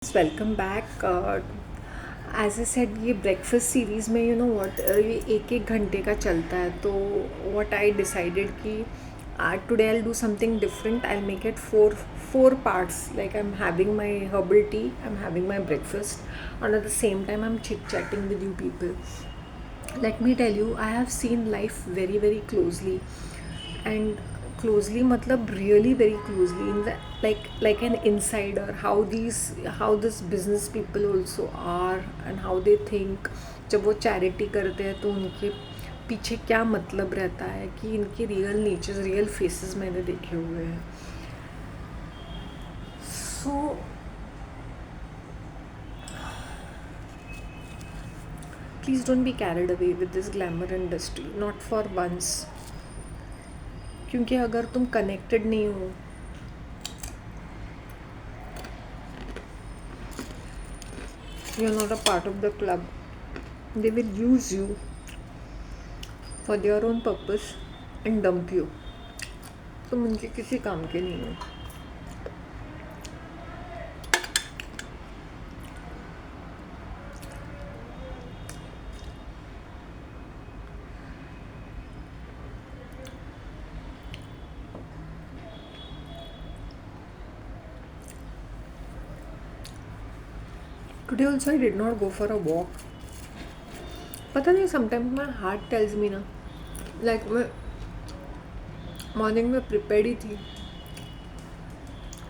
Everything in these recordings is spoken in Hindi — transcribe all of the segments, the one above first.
Welcome back. एज ए सेड ये ब्रेकफास्ट सीरीज़ में व्हाट ये एक एक घंटे का चलता है, तो व्हाट आई डिसाइडेड कि today I do something different. I make it four parts, like I am having my herbal tea, I am having my breakfast and at the same time I'm chit chatting with you people. Let me tell you, I have seen life very closely, and closely matlab really very closely, in the like an insider, how this business people also are and how they think. जब वो चैरिटी करते हैं तो उनके पीछे क्या मतलब रहता है, कि इनके रियल नेचर्स, रियल फेसेस मैंने देखे हुए हैं. सो please don't be carried away with this glamour industry, not for once. क्योंकि अगर तुम कनेक्टेड नहीं हो, you are not a part of the club, they will use you for their own purpose and dump you. तुम उनके किसी काम के नहीं हो. Today also I did not go for a walk. पता नहीं, sometimes my heart tells me ना, like मैं मॉर्निंग में प्रिपेयर्ड ही थी,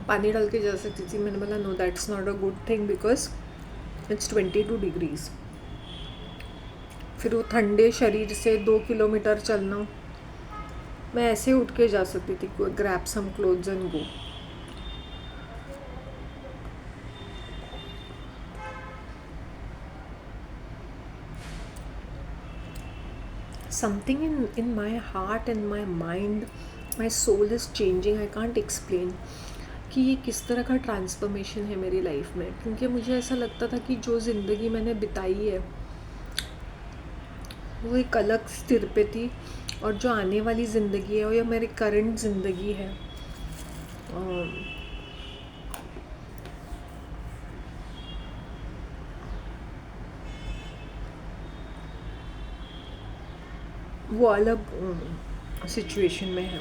पानी डाल के जा सकती थी. मैंने बोला no, that's not a good thing because it's 22 degrees. फिर वो ठंडे शरीर से 2 किलोमीटर चलना. मैं ऐसे उठ के जा सकती थी, grab some clothes and go. Something in my heart and my mind, my soul is changing. I can't explain कि ये किस तरह का ट्रांसफॉर्मेशन है मेरी लाइफ में. क्योंकि मुझे ऐसा लगता था कि जो ज़िंदगी मैंने बिताई है वो एक अलग स्थिर पे थी, और जो आने वाली ज़िंदगी है, या मेरी करंट ज़िंदगी है, वो अलग सिचुएशन में है.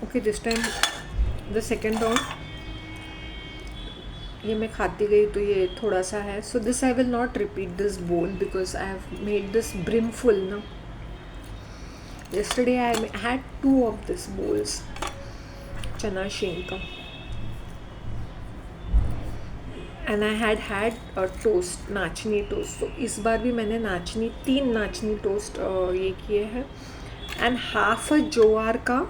Okay, this time the second round ये मैं खाती गई तो ये थोड़ा सा है. So this I will not repeat this bowl because I have made this brim full ना. yesterday I had two of this bowls chana shenka, and I had a toast, नाचनी टोस्ट. तो इस बार भी मैंने तीन नाचनी टोस्ट ये किए हैं, एंड हाफ अ जोआर का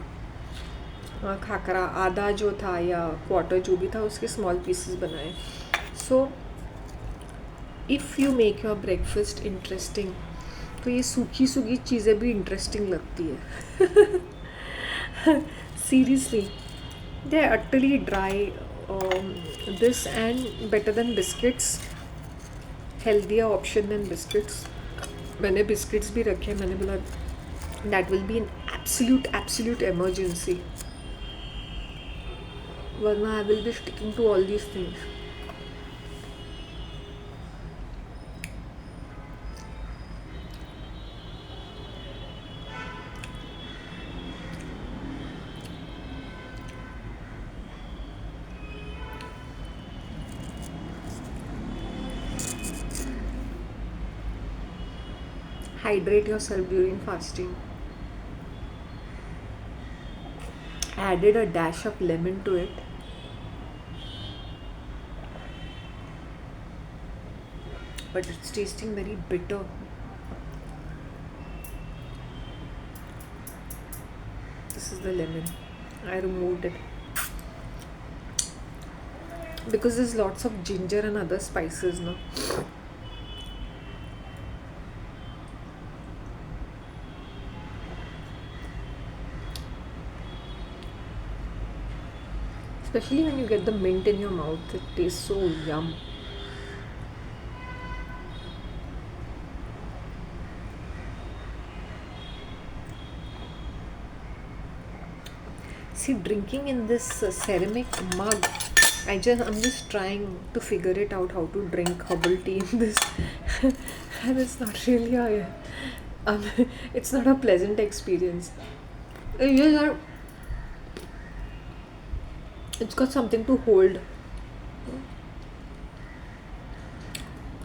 खाकरा, आधा जो था या क्वार्टर जो भी था उसके स्मॉल पीसेस बनाए. So if you make your breakfast interesting, तो ये सूखी सूखी चीज़ें भी इंटरेस्टिंग लगती है. Seriously, they are utterly dry. This and better than biscuits, healthier option than biscuits. मैंने बिस्किट्स भी रखे. मैंने बोला that will be an absolute emergency, वरना I will be sticking to all these things. Hydrate yourself during fasting. Added a dash of lemon to it. But it's tasting very bitter. This is the lemon. I removed it because there's lots of ginger and other spices now. Especially when you get the mint in your mouth, it tastes so yum. See, drinking in this ceramic mug I'm just trying to figure it out how to drink herbal tea in this, and it's not really um, it's not a pleasant experience. You are, it's got something to hold.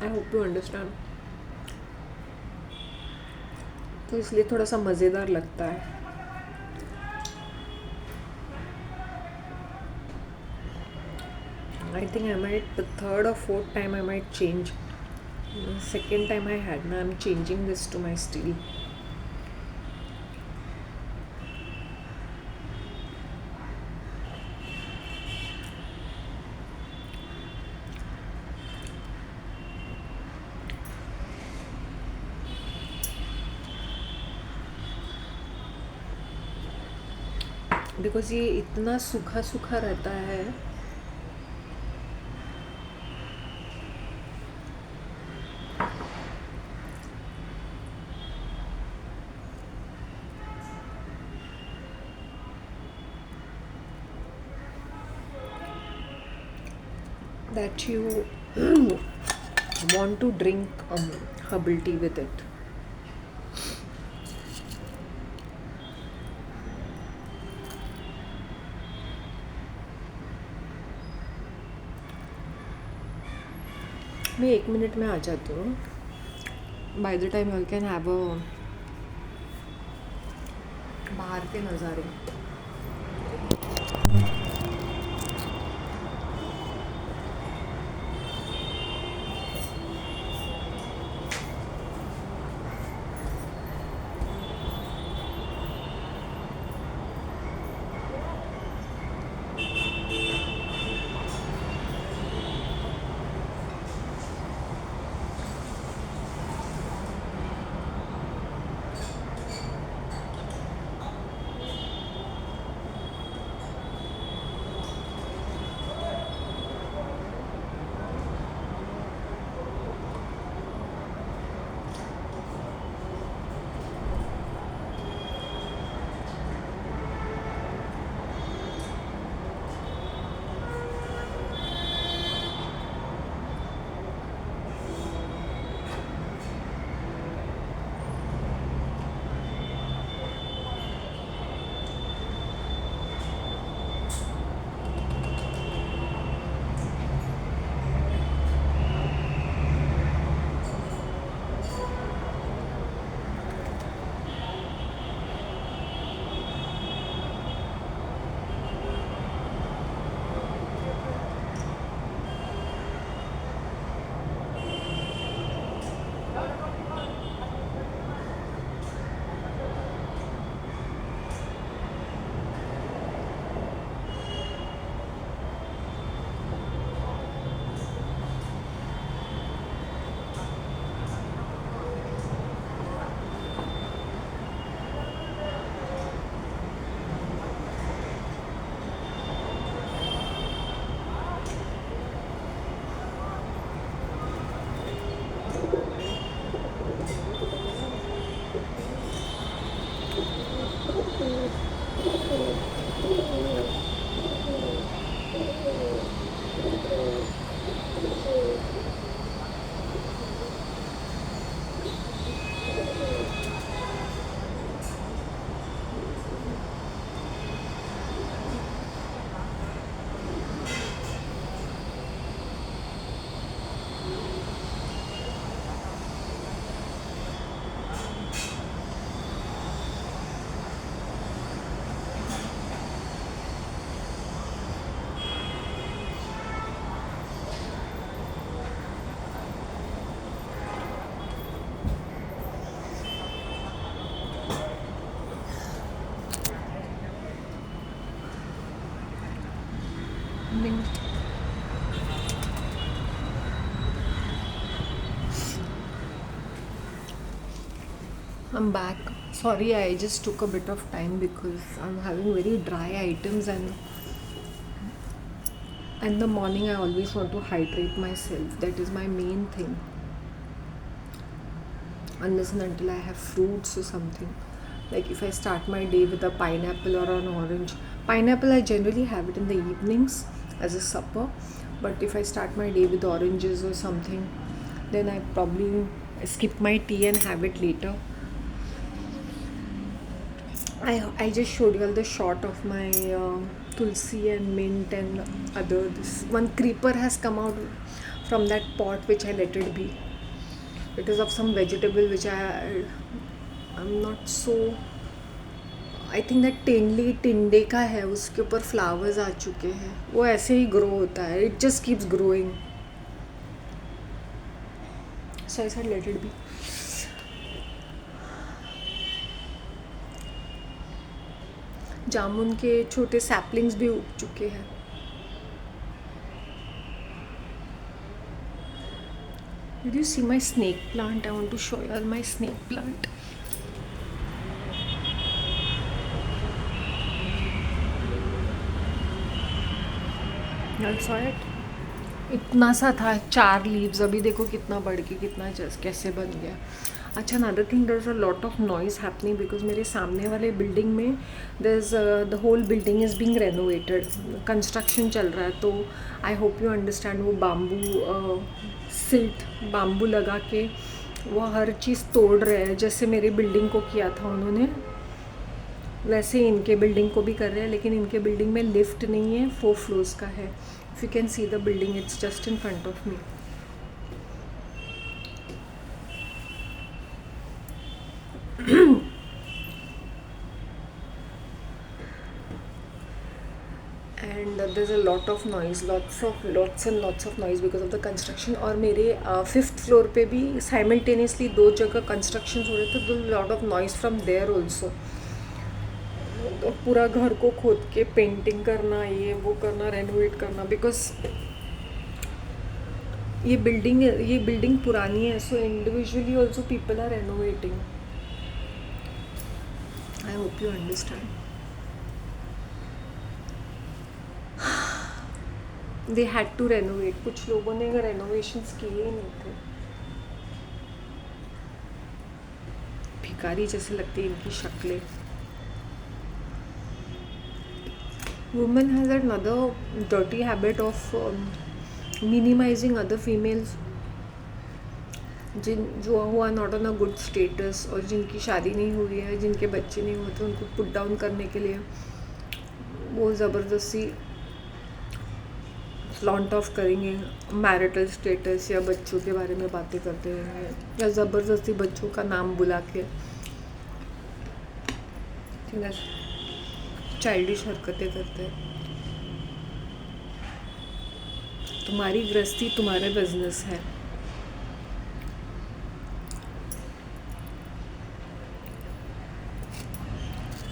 I hope you understand. तो इसलिए थोड़ा सा मज़ेदार लगता है. I think I might, the third or fourth time I might change. The second time I had, now I'm changing this to my steel. Because ये इतना सूखा सूखा रहता है. That you want to drink herbal tea with it. मैं 1 मिनट में आ जाती हूँ. By the time you can have a बाहर के नज़ारे. I'm back. Sorry, I just took a bit of time because I'm having very dry items, and in the morning I always want to hydrate myself. That is my main thing. Unless and until I have fruits or something. Like if I start my day with a pineapple or an orange. Pineapple I generally have it in the evenings, as a supper. But if I start my day with oranges or something, then I probably skip my tea and have it later. I just showed you all the shot of my tulsi and mint and other. This one creeper has come out from that pot which I let it be. It is of some vegetable which I'm not so. I think that टेनली टिंडे का है, उसके ऊपर फ्लावर्स आ चुके हैं. वो ऐसे ही ग्रो होता है, it just keeps growing. So I said let it be. जामुन के छोटे सैपलिंग्स भी उग चुके हैं. Did you see my snake plant? I want to show you all my snake plant. You saw it? इतना सा था 4 लीव्स, अभी देखो कितना बढ़ के कितना कैसे बन गया. अच्छा, another thing, there is a lot of noise happening because मेरे सामने वाले बिल्डिंग में there is the whole building is being renovated, construction चल रहा है. तो आई होप यू अंडरस्टैंड. वो बाम्बू लगा के वो हर चीज़ तोड़ रहे हैं. जैसे मेरी बिल्डिंग को किया था उन्होंने, वैसे इनके बिल्डिंग को भी कर रहे हैं. लेकिन इनके बिल्डिंग में लिफ्ट नहीं है, 4 फ्लोर्स का है. If you can see the building, it's just in front of me. And there's a lot of noise, lots and lots of noise because of the construction. और मेरे 5th फ्लोर पे भी साइमल्टेनियसली 2 जगह कंस्ट्रक्शन हो रहे थे, तो lot of noise from there also. तो पूरा घर को खोद के पेंटिंग करना, ये वो करना, रेनोवेट करना, बिकॉज ये बिल्डिंग पुरानी है. So individually also people are renovating. I hope you understand. They had to renovate. कुछ लोगों ने रेनोवेशंस किए ही नहीं थे. भिखारी जैसे लगती है इनकी शक्लें. Women has another dirty habit of minimizing other females जो हुआ not on a good status, और जिनकी शादी नहीं हुई है, जिनके बच्चे नहीं होते, उनको पुट डाउन करने के लिए वो ज़बरदस्ती फ्लॉन्ट ऑफ करेंगे. मैरिटल स्टेटस या बच्चों के बारे में बातें करते रहेंगे, या ज़बरदस्ती बच्चों का नाम बुला के चाइल्डिश हरकतें करते हैं. तुम्हारी गृहस्थी तुम्हारा बिजनेस है.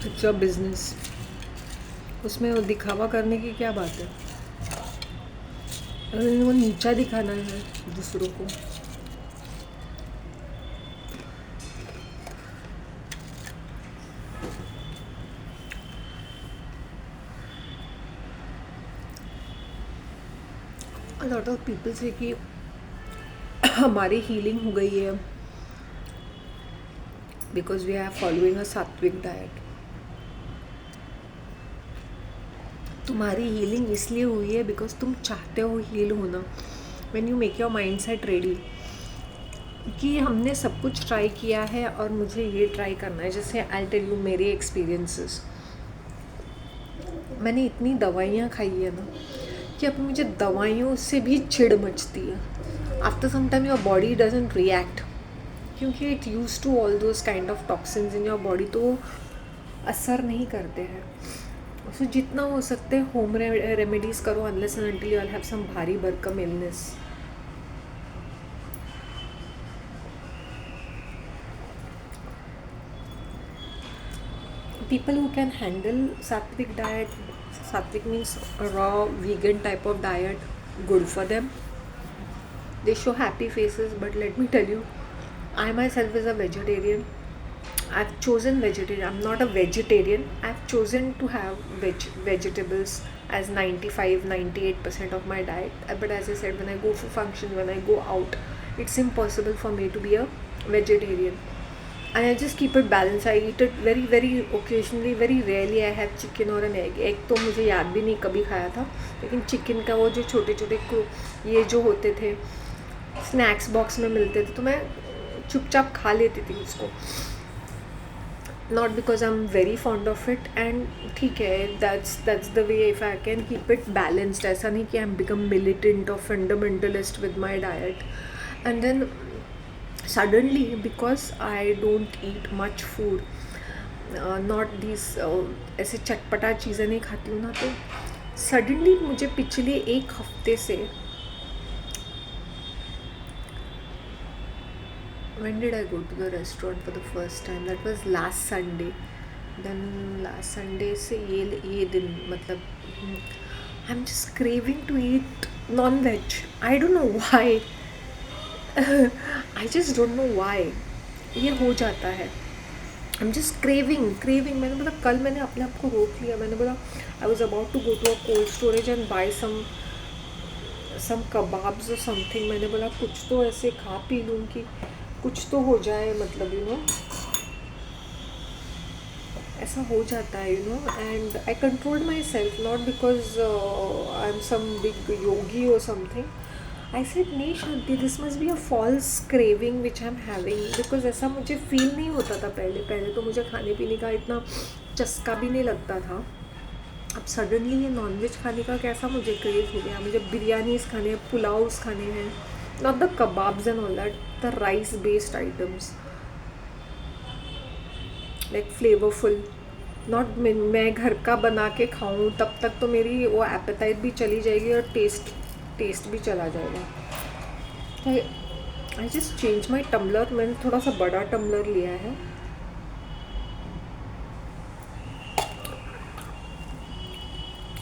It's your business. उसमें वो दिखावा करने की क्या बात है. अगर वो नीचा दिखाना है दूसरों को, लॉट ऑफ पीपल से कि हमारी हीलिंग हो गई है because we are following a sattvic diet. तुम्हारी हीलिंग इसलिए हुई है बिकॉज तुम चाहते हो हील होना. When you make your mind set ready कि हमने सब कुछ ट्राई किया है और मुझे ये ट्राई करना है. जैसे आई टेल यू मेरे एक्सपीरियंसेस. मैंने इतनी दवाइयाँ खाई है ना कि अब मुझे दवाइयों से भी चिढ़ मचती है. After some time your body doesn't react, क्योंकि it use to all those kind of toxins in your body, तो असर नहीं करते हैं. सो जितना हो सकते हैं होम रेमेडीज़ करो unless and until you will have some भारी भरकम illness. People who can handle sattvic diet, sattvic means raw vegan type of diet, good for them. They show happy faces, but let me tell you, I myself is a vegetarian. I've chosen vegetarian. I'm not a vegetarian. I've chosen to have vegetables as 95-98% of my diet. But as I said, when I go for functions, when I go out, it's impossible for me to be a vegetarian. and I just keep it balanced. I eat it very very occasionally, very rarely I have chicken or an egg. Egg तो मुझे याद भी नहीं कभी खाया था, लेकिन चिकन का वो जो छोटे छोटे ये जो होते थे स्नैक्स बॉक्स में मिलते थे, तो मैं चुपचाप खा लेती थी उसको, not because I am very fond of it. And ठीक है, that's the way if I can keep it balanced. ऐसा नहीं कि आई एम बिकम मिलिटेंट और fundamentalist with my diet. And then suddenly, because I don't eat much food, not these ऐसे चटपटा चीज़ें नहीं खाती हूँ ना, तो सडनली मुझे पिछले एक हफ्ते से, when did I go to the restaurant for the first time? That was last Sunday. Then last Sunday से ये दिन मतलब I'm just craving to eat non-veg. I don't know why. I just don't know why ये हो जाता है. I'm just craving. मैंने बोला, कल मैंने अपने आप को रोक लिया. मैंने बोला I was about to go to a cold storage and buy some kebabs or something. मैंने बोला कुछ तो ऐसे खा पी लूँ कि कुछ तो हो जाए, मतलब you know, ऐसा हो जाता है, you know. And I controlled myself, not because I'm some big yogi or something. I said नहीं Shanti, this must be a false craving which I am having, because ऐसा मुझे फील नहीं होता था पहले तो मुझे खाने पीने का इतना चस्का भी नहीं लगता था. अब सडनली ये नॉनवेज खाने का कैसा मुझे क्रेव हो गया. मुझे बिरयानीज खाने हैं, पुलाव्स खाने हैं, not the kebabs and all that, the rice based items like flavourful. Not मैं घर का बना के खाऊँ तब तक तो मेरी वो एपेटाइट भी चली जाएगी और टेस्ट भी चला जाएगा. I just change my tumbler. मैंने थोड़ा सा बड़ा टम्बलर लिया है.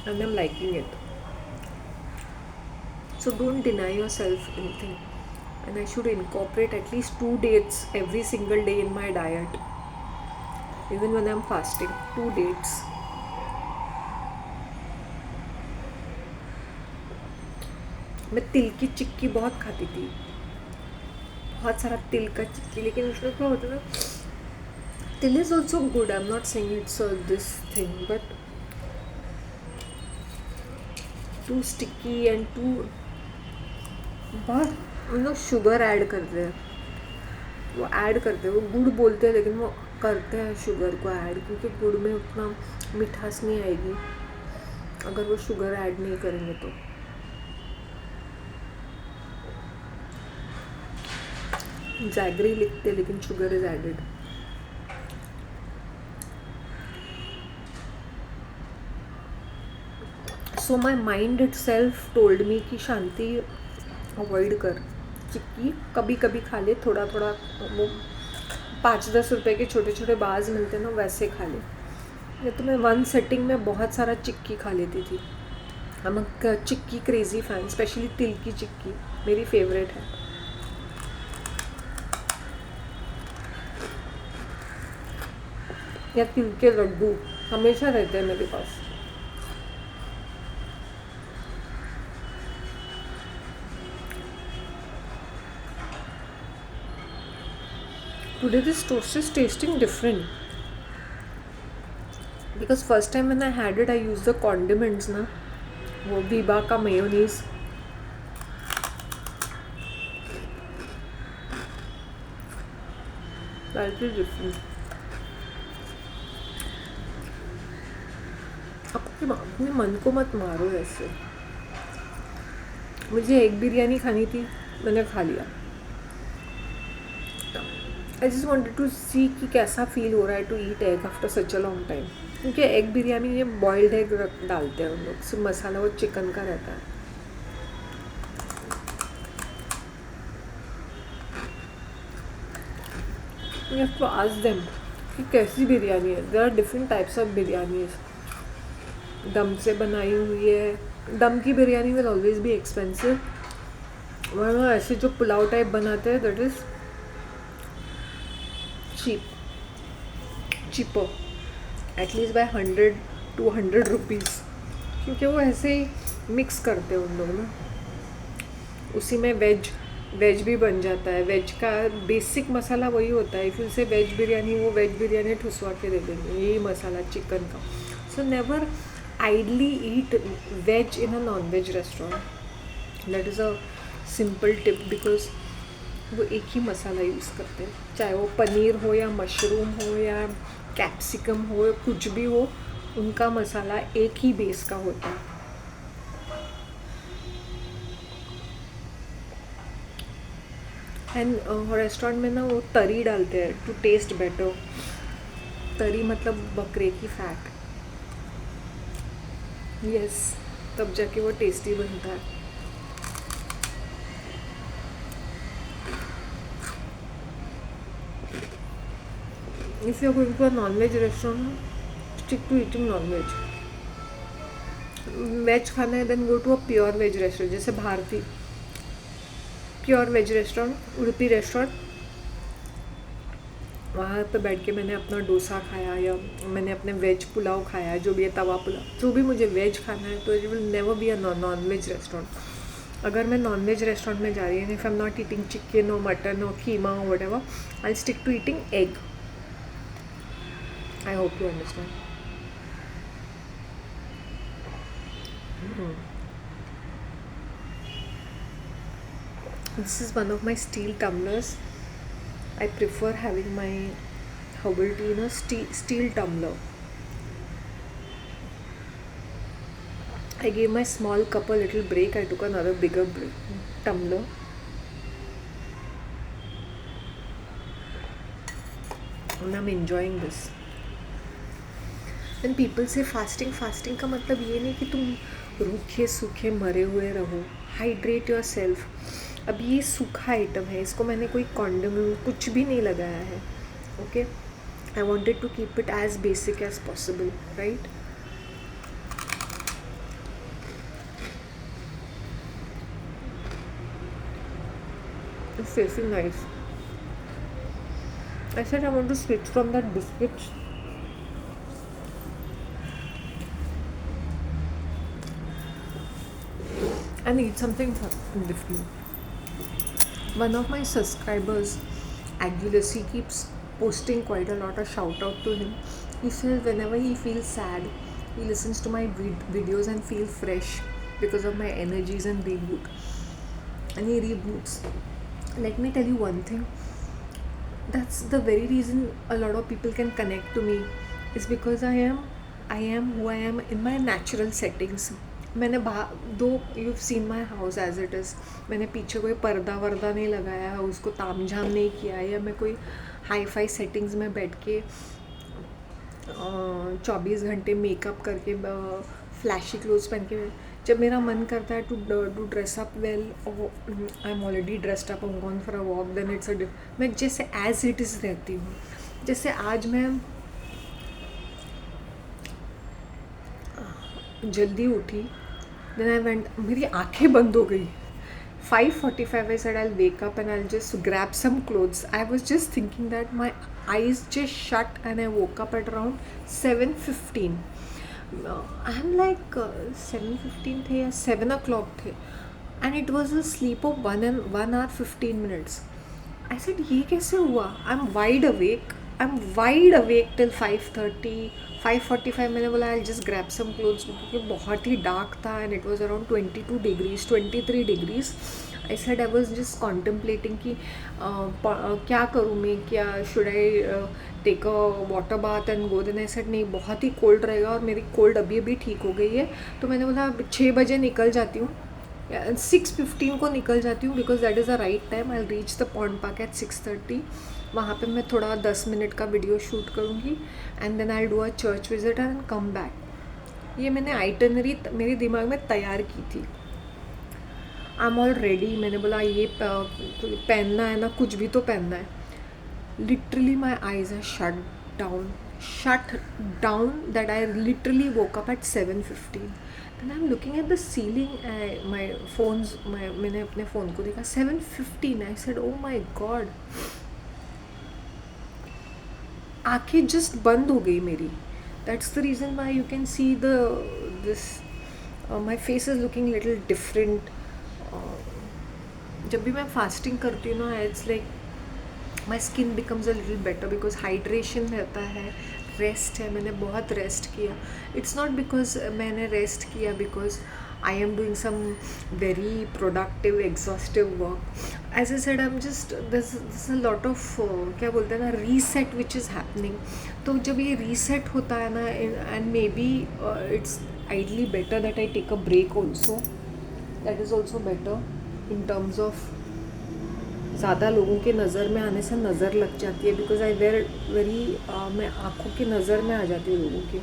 And I am liking it. So don't deny yourself anything. And I should incorporate at least 2 dates every single day in my diet, even when I am fasting. 2 dates. मैं तिल की चिक्की बहुत खाती थी, बहुत सारा तिल का चिक्की, लेकिन उसमें क्या होता है ना, til is also good. I am not saying it's this thing, but too sticky and too बहुत मतलब शुगर ऐड करते हैं. वो गुड़ बोलते हैं, लेकिन वो करते हैं शुगर को ऐड, क्योंकि गुड़ में उतना मिठास नहीं आएगी अगर वो शुगर ऐड नहीं करेंगे तो. जैगरी लिखते लेकिन sugar is added. So my mind itself told me कि शांति अवॉइड कर चिक्की, कभी कभी खा ले, थोड़ा थोड़ा. वो 5-10 रुपए के छोटे छोटे बाज मिलते हैं ना, वैसे खा ले. ये तो मैं 1 सेटिंग में बहुत सारा चिक्की खा लेती थी. हम चिक्की क्रेजी फैन, स्पेशली तिल की चिक्की मेरी फेवरेट है. या तिल के लड्डू हमेशा रहते हैं मेरे पास. Today this toast is tasting different because first time when I had it I used the condiments ना, वो वीबा का मेयोनीज. That is different. अपने मन को मत मारो ऐसे. मुझे एग बिरयानी खानी थी, मैंने खा लिया. I just wanted to see कि कैसा फील हो रहा है to eat egg after such a long time. क्योंकि एग बिरयानी में बॉइल्ड एग डालते हैं उन लोग, सिर्फ मसाला वो चिकन का रहता है. You have to ask them कि कैसी बिरयानी है. There are different types of biryanis. दम से बनाई हुई है. दम की biryani will always be expensive. वरना ऐसे जो पुलाव टाइप बनाते हैं that is cheaper at least by 100-200 rupees, क्योंकि वो ऐसे ही मिक्स करते हैं उन लोग ना. उसी में वेज वेज भी बन जाता है। वेज का बेसिक मसाला वही होता है। इफ़ यू से वेज बिरयानी, वो वेज बिरयानी ठुसवा के दे देंगे यही मसाला चिकन का। So never ideally eat veg in a non veg restaurant. That is a simple tip, because वो एक ही मसाला यूज़ करते हैं, चाहे वो पनीर हो या मशरूम हो या कैप्सिकम हो, कुछ भी हो, उनका मसाला एक ही बेस का होता है। एंड रेस्टोरेंट में ना वो तरी डालते हैं टू टेस्ट बेटर। तरी मतलब बकरे की फैट। यस, तब जाके वो टेस्टी बनता है। If you are going to a non veg restaurant, stick to eating non veg. Veg खाना है then go to a pure veg restaurant, जैसे Bharati pure veg restaurant, Udupi restaurant. वहाँ पे बैठ के मैंने अपना डोसा खाया, या मैंने अपने वेज पुलाव खाया, जो भी है तवा पुलाव, जो भी मुझे वेज खाना है, तो it will never be a non veg restaurant. अगर मैं नॉन वेज रेस्टोरेंट में जा रही हूँ, if I am not eating chicken और मटन और कीमा और whatever, I stick to eating egg. I hope you understand. This is one of my steel tumblers. I prefer having my herbal tea in a steel tumbler. I gave my small cup a little break. I took another bigger tumbler. And I'm enjoying this. When people say fasting, fasting का मतलब ये नहीं कि तुम रूखे सूखे मरे हुए रहो। Hydrate your self. अब ये सूखा आइटम है, इसको मैंने कोई कॉन्डेमेंट कुछ भी नहीं लगाया है। Okay, I wanted to keep it as basic as possible, right? It's tasting nice. I said I want to switch from that biscuits and eat something different. One of my subscribers, Agulus, he keeps posting quite a lot. A shout out to him. He says whenever he feels sad, he listens to my videos and feel fresh because of my energies and reboot. And he reboots. Let me tell you one thing. That's the very reason a lot of people can connect to me, is because I am who I am in my natural settings. मैंने दो, you seen my house as it is. मैंने पीछे कोई पर्दा वर्दा नहीं लगाया है, उसको ताम झाम नहीं किया है, या मैं कोई हाई फाई सेटिंग्स में बैठ के 24 घंटे मेकअप करके फ्लैशी क्लोथ्स पहन के। जब मेरा मन करता है to dress up well, I am already dressed up, I gone for a walk, then it's मैं जैसे एज इट इज़ रहती हूँ। जैसे आज मैं जल्दी उठी, देन आई वेंट, मेरी आंखें बंद हो गई। 5:45 I said I'll wake up and I'll just grab some clothes. I was just thinking that my eyes just shut and I woke up at around 7:15. I'm like 7:15 थे या 7 o'clock थे, and it was a sleep of 1 hour 15 minutes. I said ये कैसे हुआ? I'm wide awake till 5:30, 5:45 मैंने बोला I just grab some clothes, क्योंकि बहुत ही डार्क था and it was around 22 degrees 23 degrees. I said I was just contemplating कि क्या करूँ मैं, क्या should I take a water bath and go. Then I said नहीं, बहुत ही कोल्ड रहेगा, और मेरी कोल्ड अभी अभी ठीक हो गई है, तो मैंने बोला 6 बजे निकल जाती हूँ, 6:15 को निकल जाती हूँ, because that is the right time. I reach the pond park at 6:30। वहाँ पे मैं थोड़ा 10 मिनट का वीडियो शूट करूँगी, and then I do a church visit and come back. ये मैंने आइटनरी मेरे दिमाग में तैयार की थी। I am all ready. मैंने बोला ये पहनना है ना, कुछ भी तो पहनना है। Literally my eyes are shut down that I literally woke up at 7:15. Then I'm looking at the ceiling, मैंने अपने फ़ोन को देखा 7:15. I said oh my god, आँखें जस्ट बंद हो गई मेरी। That's the reason why you can see this my face is looking little different, जब भी मैं फास्टिंग करती हूँ ना, it's like my skin becomes a little better because hydration रहता है, रेस्ट है, मैंने बहुत रेस्ट किया. इट्स नॉट बिकॉज मैंने रेस्ट किया because I am doing some very productive exhaustive work. As A said I am just this a lot of क्या बोलते हैं ना, रीसेट विच इज़ हैपनिंग. तो जब ये रीसेट होता है ना, and maybe it's ideally better that I take a break also. That is also better in terms of ज़्यादा लोगों के नज़र में आने से नज़र लग जाती है. बिकॉज आई वेर वेरी मैं आँखों की नज़र में आ जाती हूँ लोगों की.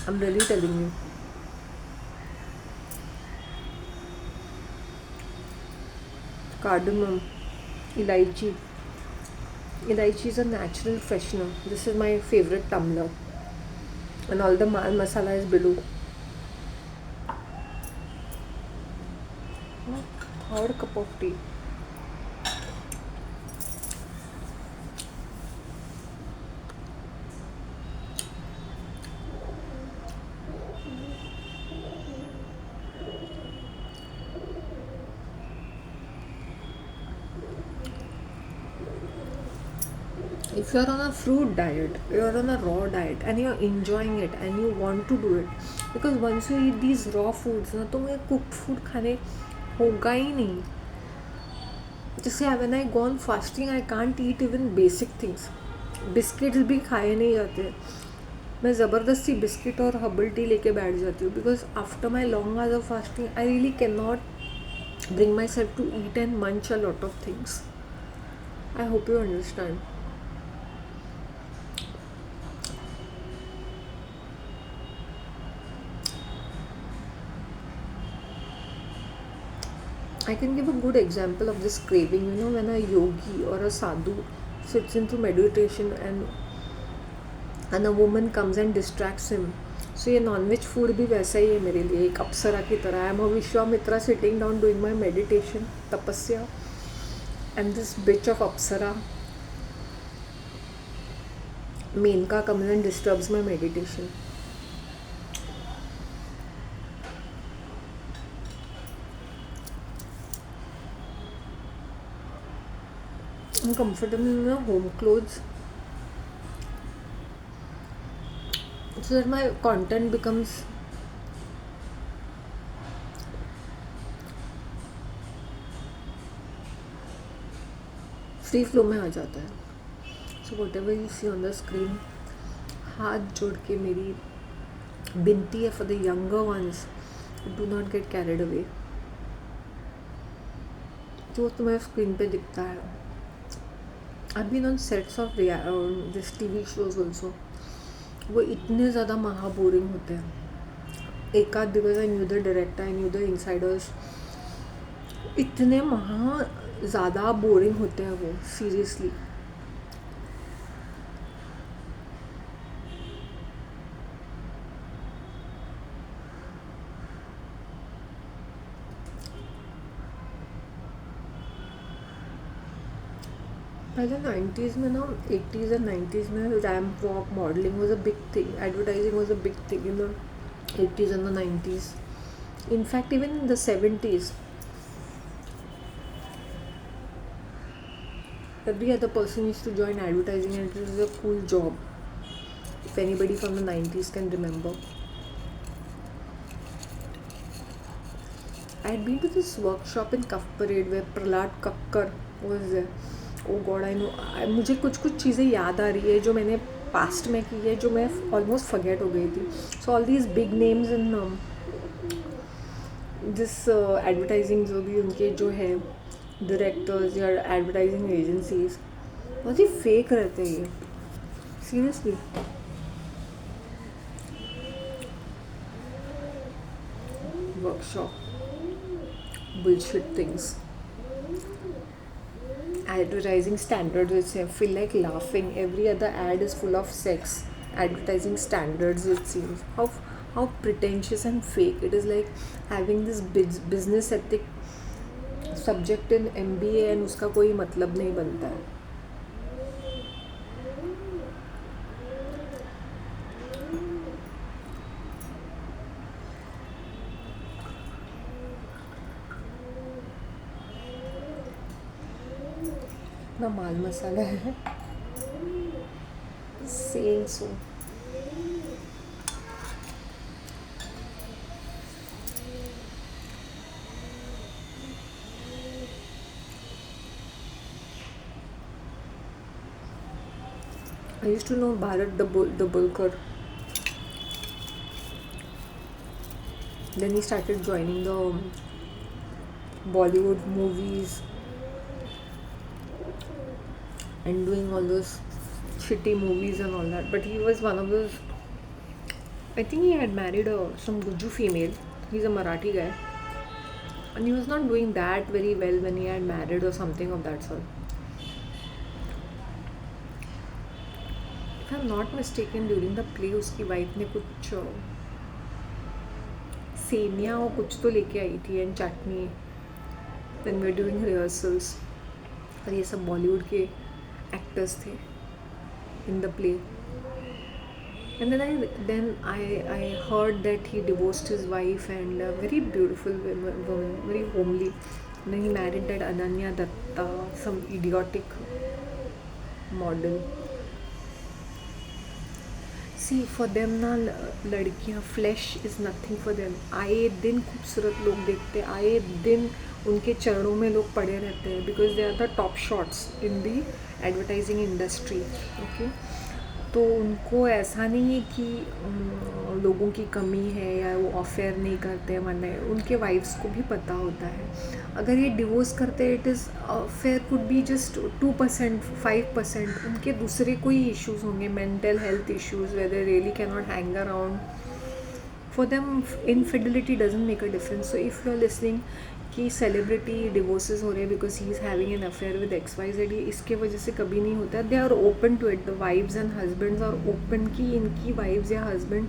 I am really telling you. Cardamom, elaichi. Elaichi is a natural freshener. This is my favorite tumbler. And all the masala is below. Third cup of tea. If you're on a fruit diet, you're on a raw diet and you're enjoying it and you want to do it, because once you eat these raw foods ना, तो मुझे cooked food खाने होगा ही नहीं. जैसे when I go on fasting, I can't eat even basic things. Biscuits भी खाए नहीं जाते. मैं ज़बरदस्ती बिस्किट और हर्बल टी लेके बैठ जाती हूँ because after my long hours of fasting I really can not bring myself to eat and munch a lot of things. I hope you understand. I can give a good example of this craving. You know, when a yogi or a sadhu sits into meditation and a woman comes and distracts him. So ये नॉनवेज फूड भी वैसा ही है मेरे लिए, एक अप्सरा की तरह. I am a Vishwamitra sitting down doing my meditation, tapasya, and this bitch of apsara Menaka comes and disturbs my meditation. I'm comfortable in my home clothes so that my content becomes free flow में आ जाता है. So whatever you see on the screen, हाथ जोड़ के मेरी बिनती है for the younger ones, do not get carried away. जो तुम्हें स्क्रीन पे दिखता है, I've been on sets of this TV shows also. वो इतने ज़्यादा महा बोरिंग होते हैं. एक आध दिवस I knew the director, I knew the Insiders, इतने महा ज़्यादा बोरिंग होते हैं वो, सीरियसली. पहले 90s में ना, 80s एंड 90s में ramp walk modelling was a big thing, advertising was a big thing in the 80s and the 90s. In fact, even in the 70s, every other person used to join advertising and it was a cool job. If anybody from the 90s can remember. I had been to this workshop in Cuff Parade where Prahlad Kakkar was there. Oh God, I know. मुझे कुछ कुछ चीज़ें याद आ रही है जो मैंने पास्ट में की है, जो मैं ऑलमोस्ट फॉरगेट हो गई थी. So all these big names in this advertising, जो भी उनके जो है डायरेक्टर्स या एडवर्टाइजिंग एजेंसीज, बहुत ही फेक रहते हैं ये, seriously. Workshop bullshit things. Advertising standards, which I feel like laughing. Every other ad is full of sex. Advertising standards, it seems. How pretentious and fake. It is like having this business ethic subject in MBA and उसका कोई मतलब नहीं बनता है. अपना माल मसाला है. Saying so. I used to know Bharat Dabulkar. Then he started joining the Bollywood movies and doing all those shitty movies and all that. But he was one of those. I think he had married some Guju female. He's a Marathi guy. And he was not doing that very well when he had married or something of that sort. If I'm not mistaken, during the play उसकी वाइफ ने कुछ सेमिया और कुछ तो लेके आई थी and chutney when we were doing rehearsals. और ये सब बॉलीवुड के एक्टर्स थे in the play. And then I heard that he divorced his wife and a very beautiful woman, very homely. And then he married that Ananya Datta, some idiotic model. See, for them ना लड़कियाँ flash is nothing for them. आए दिन खूबसूरत लोग देखते, आए दिन उनके चरणों में लोग पड़े रहते हैं because they are the top shots in the advertising industry. Okay, तो उनको ऐसा नहीं है कि लोगों की कमी है या वो अफेयर नहीं करते, वरना उनके वाइफ्स को भी पता होता है. अगर ये डिवोर्स करते it is affair could be just 2%, 5%. उनके दूसरे कोई इश्यूज होंगे, mental health issues, where they really can not hang around. For them infidelity doesn't make a difference. So if you are listening कि सेलिब्रिटी डिवोर्सेस हो रहे हैं because he is having an affair with XYZ, इसके वजह से कभी नहीं होता. They are open to it. The wives and husbands are open कि इनकी वाइव्स या husband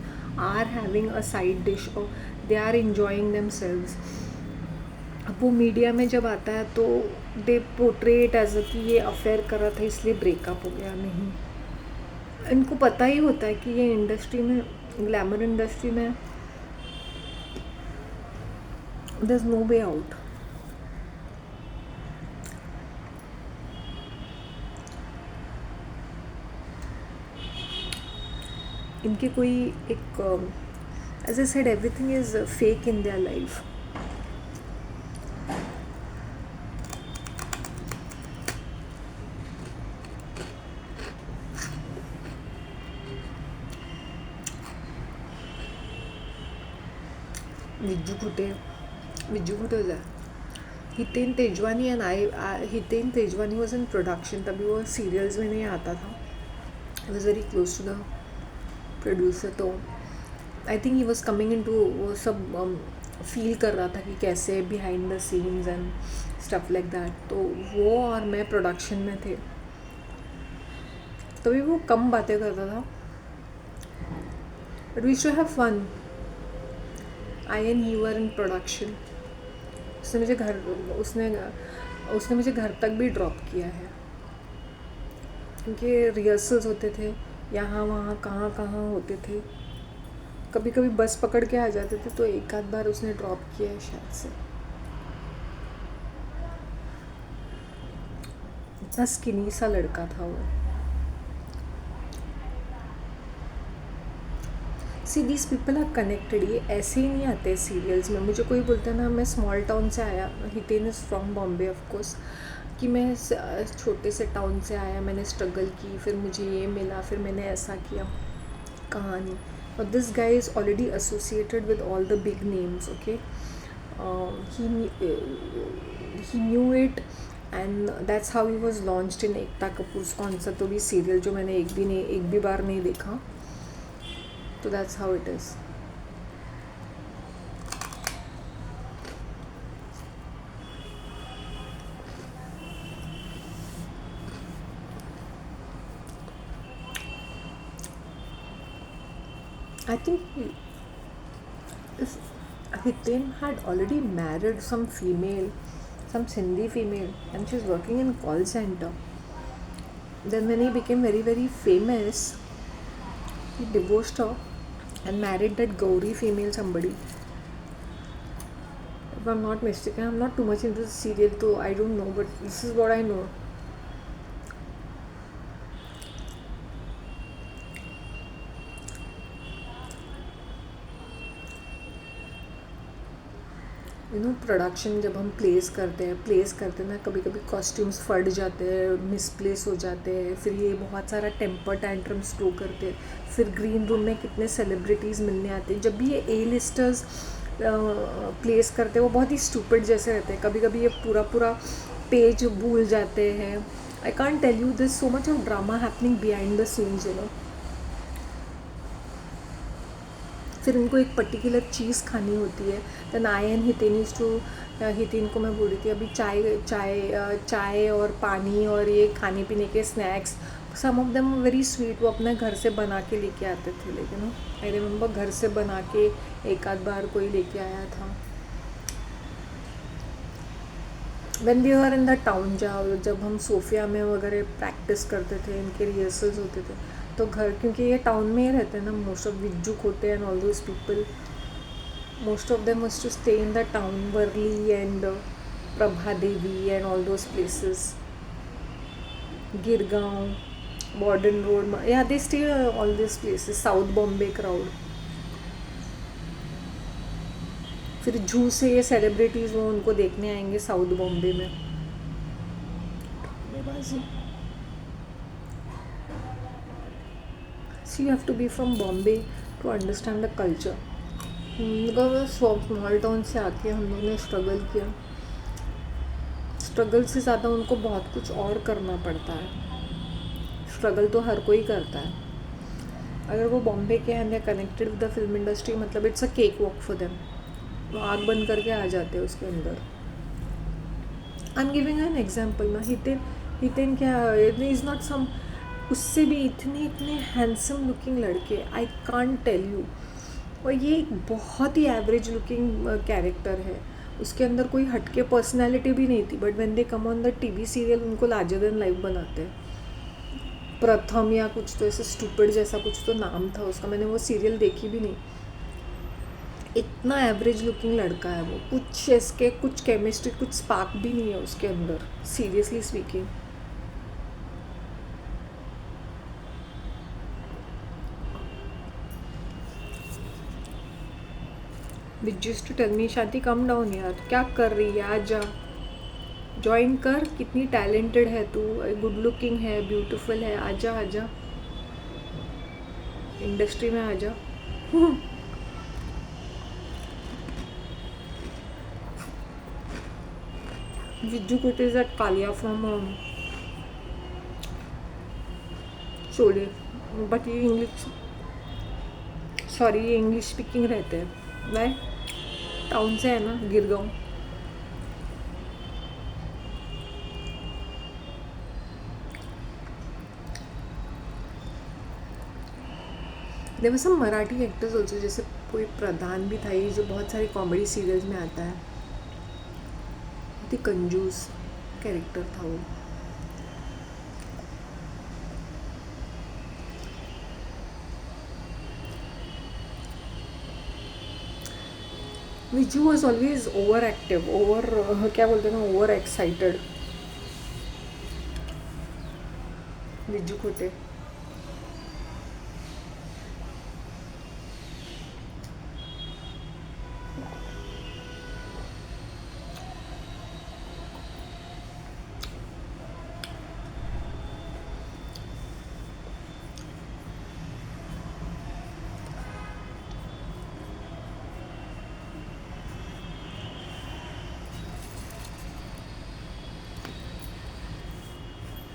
are having a side dish और they are enjoying themselves. अब वो मीडिया में जब आता है तो दे पोर्ट्रेट एज अ कि ये अफेयर कर रहा था इसलिए ब्रेकअप हो गया. नहीं, इनको पता ही होता है कि ये इंडस्ट्री में, ग्लैमर इंडस्ट्री में there is no way out. इनके कोई एक as I said everything is fake in their life. Vijju Khote हो जाए. Hiten Tejwani and Hiten Tejwani was in production. तभी वो सीरियल्स में नहीं आता था. I was very close to the producer. तो I think he was coming in to, वो सब फील कर रहा था कि कैसे behind the scenes and stuff like that. तो वो और मैं प्रोडक्शन में थे, तभी वो कम बातें करता था but we should have fun. I and he were in production. उसने मुझे घर तक भी ड्रॉप किया है क्योंकि रिहर्सल्स होते थे यहाँ वहाँ कहाँ कहाँ होते थे. कभी कभी बस पकड़ के आ जाते थे तो एक आध बार उसने ड्रॉप किया है शायद से. इतना स्किनी सा लड़का था वो. See these people are connected. ये ऐसे ही नहीं आते सीरियल्स में. मुझे कोई बोलता है ना मैं स्मॉल टाउन से आया, Hiten is from Bombay of course, कि मैं छोटे से टाउन से आया, मैंने स्ट्रगल की, फिर मुझे ये मिला, फिर मैंने ऐसा किया. कहानी. और this guy is already associated with all the big names. Okay, he knew it and that's how he was launched in Ekta Kapoor's कौन सा तो भी सीरियल जो मैंने एक भी बार नहीं देखा. So that's how it is. I think if Hitain had already married some female, some Sindhi female, and she's working in call center. Then when he became very, very famous, he divorced her and married that Gauri female somebody. If I'm not mistaken, I'm not too much into the serial, so I don't know, but this is what I know. Production जब हम प्लेस करते हैं ना, कभी कभी कॉस्ट्यूम्स फट जाते हैं, मिसप्लेस हो जाते हैं, फिर ये बहुत सारा टेम्पर टैंट्रम्स थ्रो करते हैं, फिर ग्रीन रूम में कितने सेलिब्रिटीज़ मिलने आते हैं। जब भी ये ए लिस्टर्स प्लेस करते हैं वो बहुत ही स्टूपिड जैसे रहते हैं, कभी कभी ये पूरा पूरा पेज भूल जाते हैं। I can't tell you this, so much of drama happening behind the scenes. फिर उनको एक पर्टिकुलर चीज़ खानी होती है। Then I and Hiten used to, Hiten को मैं बोल रही थी अभी चाय चाय चाय और पानी और ये खाने पीने के snacks, some of them very sweet, वो अपने घर से बना के लेके आते थे। लेकिन आई रिमेंबर घर से बना के एक आध बार कोई लेके आया था। When we are in the town, जब हम सोफिया में वगैरह प्रैक्टिस करते थे, इनके रिहर्सल्स होते थे, तो घर, क्योंकि ये टाउन में ही रहते हैं ना, मोस्ट ऑफ विज्जुक होते हैं and all those people, most of them was to stay in the town, Worli and Prabha Devi and all those places, Girgaon, modern road, या they stay all this places, south Bombay crowd. फिर जू से ये सेलिब्रिटीज़ वो उनको देखने आएंगे साउथ बॉम्बे में। So you have to be from Bombay to understand the culture. Because small town से आके हम लोगों ने स्ट्रगल किया। स्ट्रगल से ज़्यादा उनको बहुत कुछ और करना पड़ता है। स्ट्रगल तो हर कोई करता है। अगर वो बॉम्बे के हैं, they connected with the film industry, मतलब it's a cake walk for them. वो आग बंद करके आ जाते हैं उसके अंदर। I am giving an example ना, हितेन क्या इज़ नॉट सम, उससे भी इतने इतने हैंडसम लुकिंग लड़के, आई कांट टेल यू। और ये एक बहुत ही एवरेज लुकिंग कैरेक्टर है, उसके अंदर कोई हटके पर्सनैलिटी भी नहीं थी, but when they come on the TV serial उनको लार्जर देन लाइफ बनाते हैं। प्रथम या कुछ तो ऐसे स्टूपिड जैसा कुछ तो नाम था उसका, मैंने वो सीरियल देखी भी नहीं। इतना एवरेज लुकिंग लड़का है वो, कुछ इसके कुछ केमिस्ट्री, कुछ स्पार्क भी नहीं है उसके अंदर, seriously speaking. Which to tell me, Shanti calm down यार, क्या कर रही है, आजा ज्वाइन कर, कितनी टैलेंटेड है तू, गुड लुकिंग है, ब्यूटीफुल है, आजा आजा इंडस्ट्री में आजा। Vijju Khote is at Kalia from Sholay, but ये इंग्लिश, सॉरी ये इंग्लिश स्पीकिंग रहते हैं। वाई, टाउन से है ना, Girgaon. There were some Marathi actors also, जैसे कोई प्रधान भी था ये, जो बहुत सारे कॉमेडी सीरियल्स में आता है, बहुत ही कंजूस कैरेक्टर था वो। Viju was always over active, over क्या बोलते हैं ना, ओवर एक्साइटेड। विजू खोटे।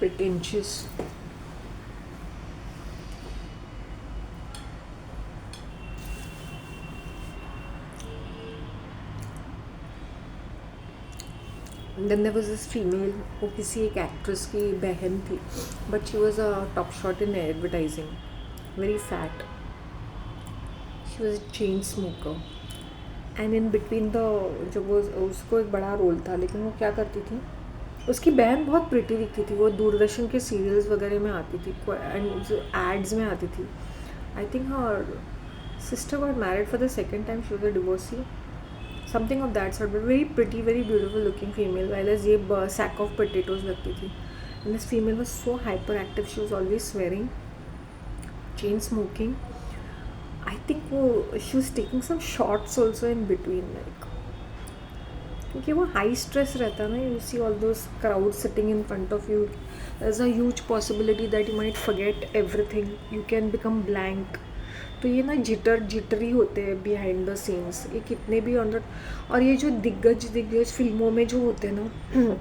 pretentious. Then there was this female, वो किसी एक एक्ट्रेस की बहन थी, but she was a top shot in advertising, very fat. She was a chain smoker and in between the, जब वो उसको एक बड़ा रोल था, लेकिन वो क्या करती थी, उसकी बहन बहुत प्रिटी दिखती थी, वो दूरदर्शन के सीरियल्स वगैरह में आती थी एंड एड्स में आती थी। I think her sister got married for the second time, she was a divorcee, something of that sort, but very pretty, very beautiful looking female, while as ये सैक ऑफ पोटैटोज लगती थी। And this female was so hyper active, she was always swearing, chain smoking. I think वो she was taking some shorts also in between, like क्योंकि वो हाई स्ट्रेस रहता है ना, you see all those crowd sitting in front of you, there is a huge possibility that you might forget everything, you can become blank. तो ये ना जिटरी होते हैं बिहाइंड द सीन्स, ये कितने भी ऑन द, और ये जो दिग्गज दिग्गज फिल्मों में जो होते हैं ना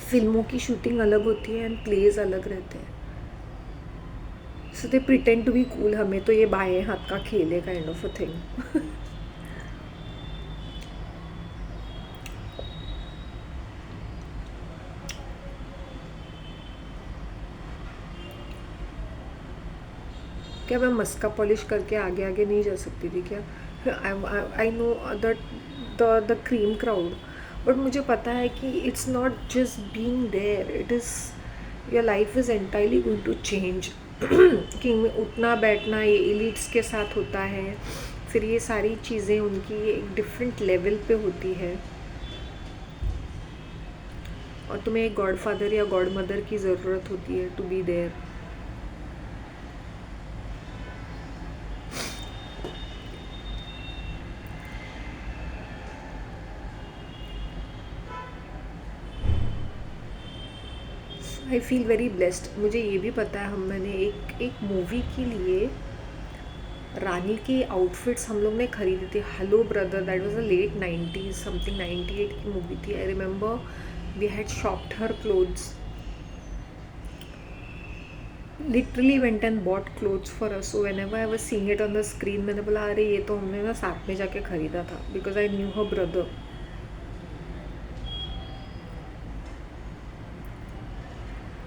फिल्मों की शूटिंग अलग होती है एंड प्लेज अलग रहते हैं, so they pretend to be cool, हमें तो ये बाएं हाथ का खेल है काइंड ऑफ अ थिंग। क्या मैं मस्का पॉलिश करके आगे आगे नहीं जा सकती थी क्या? I know that the cream crowd, but मुझे पता है कि it's not just being there, it is your life is entirely going to change. कि उठना बैठना ये एलिट्स के साथ होता है, फिर ये सारी चीज़ें उनकी एक डिफरेंट लेवल पे होती है, और तुम्हें एक गॉड फादर या गॉड मदर की ज़रूरत होती है to be there. I feel very blessed. मुझे ये भी पता है, मैंने एक मूवी के लिए रानी के आउटफिट्स हम लोग ने खरीदे थे। Hello brother, that was a late 90s, something 98 की मूवी थी। I remember we had shopped her clothes, literally went and bought clothes for us. So whenever I was seeing it on the screen, मैंने बोला अरे ये तो हमने ना साथ में जाके खरीदा था, because I knew her brother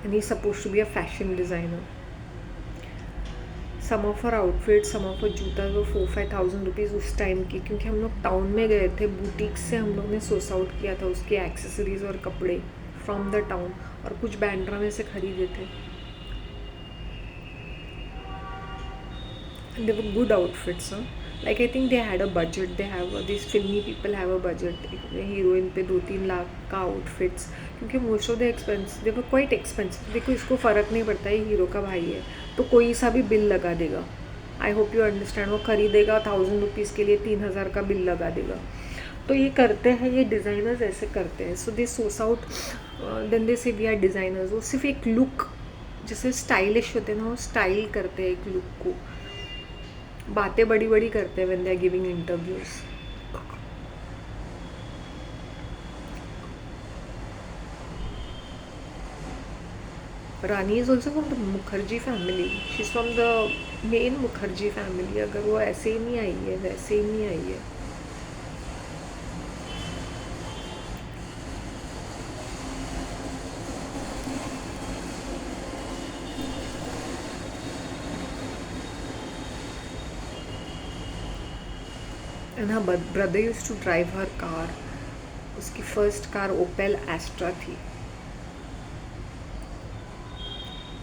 and he suppose to be a fashion designer. Some of our outfit, some of our जूता वो 4-5 thousand रुपीज़ उस टाइम की, क्योंकि हम लोग टाउन में गए थे, बुटीक से हम लोग ने सोर्स आउट किया था उसके एक्सेसरीज और कपड़े फ्रॉम द टाउन, और कुछ बैंड्रा में से खरीदे थे। And they were good outfits, huh? Like I think they had a budget. They have these filmy people have a budget. Heroine पे 2-3 लाख का आउटफिट्स, क्योंकि most of the expense they were quite expensive. देखो इसको फ़र्क नहीं पड़ता है हीरो का भाई है तो कोई सा भी बिल लगा देगा। आई होप यू अंडरस्टैंड। वो खरीदेगा 1000 रुपीज़ के लिए 3000 का बिल लगा देगा। तो ये करते हैं, ये डिज़ाइनर्स ऐसे करते हैं। So they source out, then they से वी आर डिज़ाइनर्स। वो सिर्फ एक लुक, जैसे स्टाइलिश होते हैं ना, वो स्टाइल करते हैं एक लुक को, बातें बड़ी बड़ी करते हैं when they are giving interviews. Rani is also from the Mukherjee family, she is from the main Mukherjee family. अगर वो ऐसे ही नहीं आई है, वैसे ही नहीं आई है। And her brother used to drive her car. उसकी फर्स्ट कार ओपेल एस्ट्रा थी।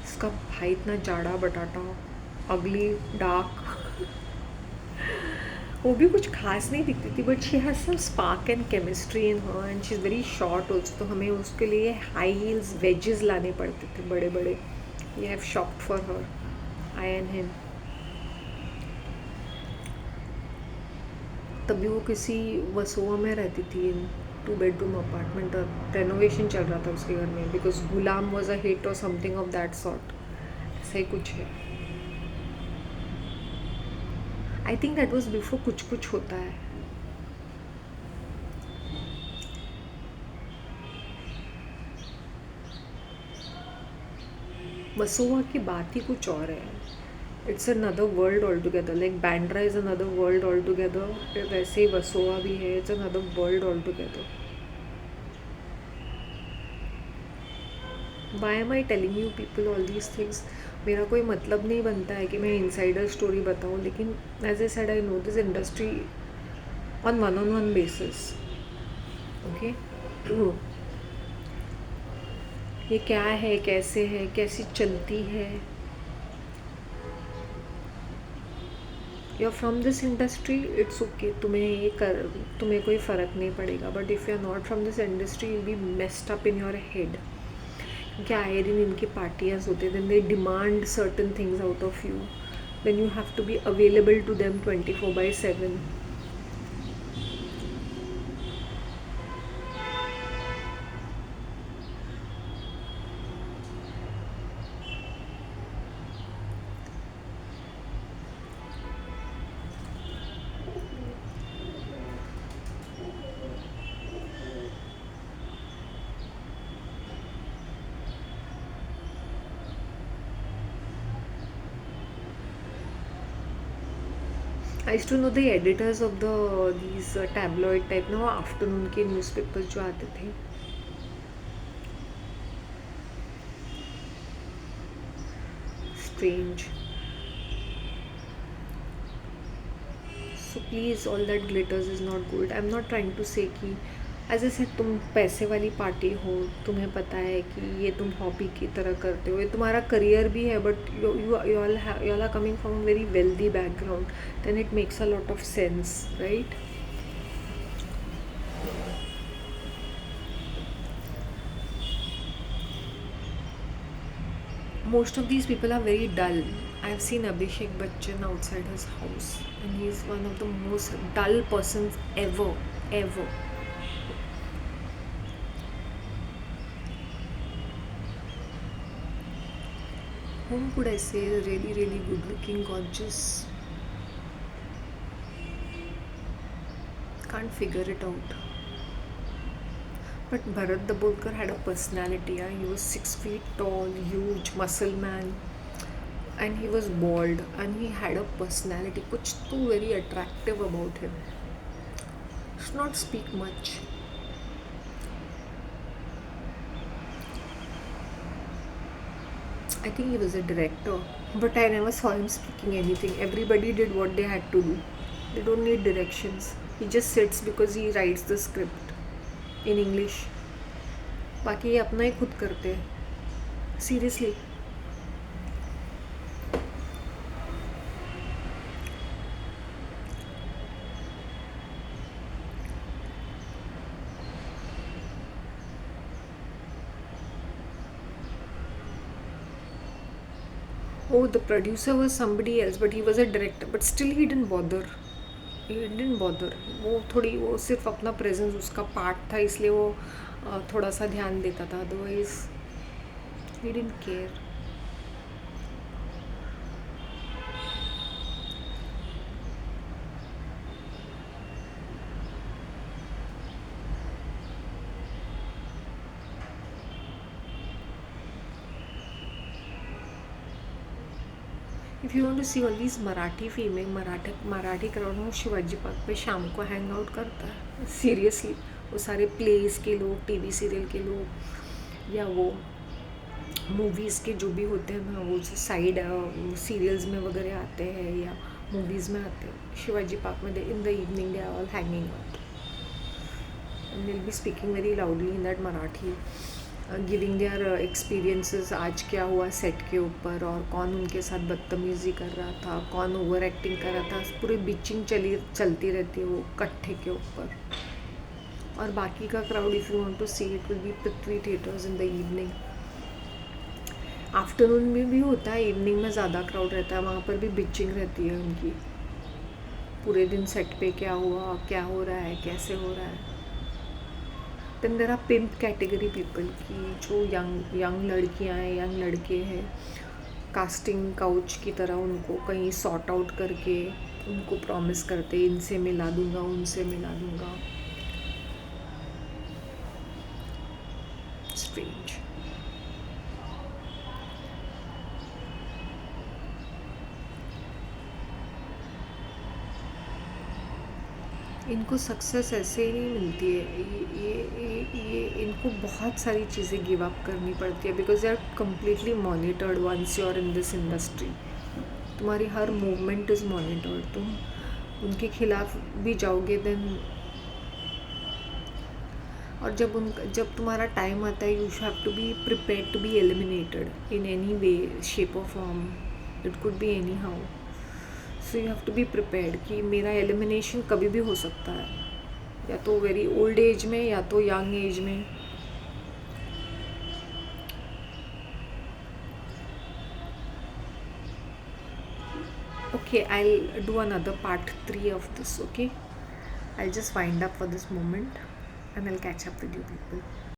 इसका भाई इतना जाड़ा बटाटा, अगली डार्क वो भी कुछ खास नहीं दिखती थी, but she has some spark and chemistry in her, and she is very short also. तो हमें उसके लिए हाई हील्स वेजेस लाने पड़ते थे बड़े बड़े। We have shopped for her, I and him. तभी वो किसी वसोआ में रहती थी, 2 bedroom अपार्टमेंट, और रेनोवेशन चल रहा था उसके घर में, because Ghulam was a hit और समथिंग ऑफ दैट सॉर्ट, ऐसा ही कुछ है। आई थिंक दैट वॉज बिफोर कुछ कुछ होता है। वसोआ की बात ही कुछ और है। It's another world all together, like Bandra is another world all together, वैसे ही वसोआ भी है, it's another world all together. Why am I telling you people all these things? मेरा कोई मतलब नहीं बनता है कि मैं इनसाइडर स्टोरी बताऊँ, लेकिन as A said I know this industry on one basis. Okay, ये क्या है, कैसे है, कैसी चलती है। You are from this industry, it's okay, तुम्हें कोई फ़र्क नहीं पड़ेगा। But if you are not from this industry, you be messed up in your head. क्योंकि आए दिन इनकी पार्टियाँ होते हैं, then they demand certain things out of you, then you have to be available to them 24/7। I used to know the editors of the these tabloid type ना, वो आफ्टरनून के न्यूज़पेपर्स जो आते थे. Strange. So please, all that glitters is not good. I am not trying to say कि एज ए सेड तुम पैसे वाली पार्टी हो, तुम्हें पता है कि ये तुम हॉबी की तरह करते हो, ये तुम्हारा करियर भी है, but you all are coming from a very wealthy background, then it makes a lot of sense, right? Most of these people are very dull. I've seen Abhishek Bachchan outside his house, and he's one of the most dull persons ever, ever. Whom could I say is really, really good looking, gorgeous? Can't figure it out. But Bharat Dabholkar had a personality. Yeah? He was 6 feet tall, huge, muscle man, and he was bald, and he had a personality. कुछ तो very attractive about him. Should not speak much. I think he was a director, but I never saw him speaking anything. Everybody did what they had to do. They don't need directions. He just sits because he writes the script in English. बाकी ये अपना ही खुद करते हैं. Seriously. Oh, the producer was somebody else, but he was a director. But still, he didn't bother. He didn't bother. वो सिर्फ अपना प्रेजेंस उसका पार्ट था, इसलिए वो थोड़ा सा ध्यान देता था. Otherwise he didn't care. If you want to see all these Marathi female, Marathi crowd में, शिवाजी पार्क पे शाम को हैंग आउट करता है. सीरियसली. वो सारे प्लेस के लोग, टीवी सीरियल के लोग, या वो मूवीज़ के जो भी होते हैं ना, वो साइड सीरियल्स में वगैरह आते हैं या मूवीज़ में आते हैं, शिवाजी पार्क में in the evening they are all hanging out, and will be speaking very loudly in that Marathi, giving their experiences. आज क्या हुआ सेट के ऊपर, और कौन उनके साथ बदतमीज़ी कर रहा था, कौन ओवर एक्टिंग कर रहा था. पूरी बिचिंग चलती रहती है वो कट्ठे के ऊपर. और बाकी का crowd, if you want to see, it will be Prithvi theatres in the evening. Afternoon में भी होता है, इवनिंग में ज़्यादा क्राउड रहता है, वहाँ पर भी बिचिंग रहती है उनकी. पूरे दिन सेट पे क्या हुआ, क्या हो रहा है, कैसे हो रहा है. Then there are pimp category people की जो यंग लड़कियां हैं, यंग लड़के हैं, कास्टिंग काउच की तरह उनको कहीं सॉर्ट आउट करके उनको प्रॉमिस करते, इनसे मिला दूंगा, उनसे मिला दूंगा. स्ट्रेंज. इनको सक्सेस ऐसे ही नहीं मिलती है. ये इनको बहुत सारी चीज़ें गिव अप करनी पड़ती है, because they are completely monitored once you are in this industry. तुम्हारी हर मूवमेंट इज़ मॉनिटर्ड. तुम उनके खिलाफ भी जाओगे देन, और जब तुम्हारा टाइम आता है, you have to be prepared to be eliminated in any way, shape और form. It could be anyhow. So you have to be prepared कि मेरा एलिमिनेशन कभी भी हो सकता है, या तो वेरी ओल्ड एज में या तो यंग एज में. Okay, I'll do another part 3 of this. Okay, I'll just wind up for this moment and I'll catch up with you people.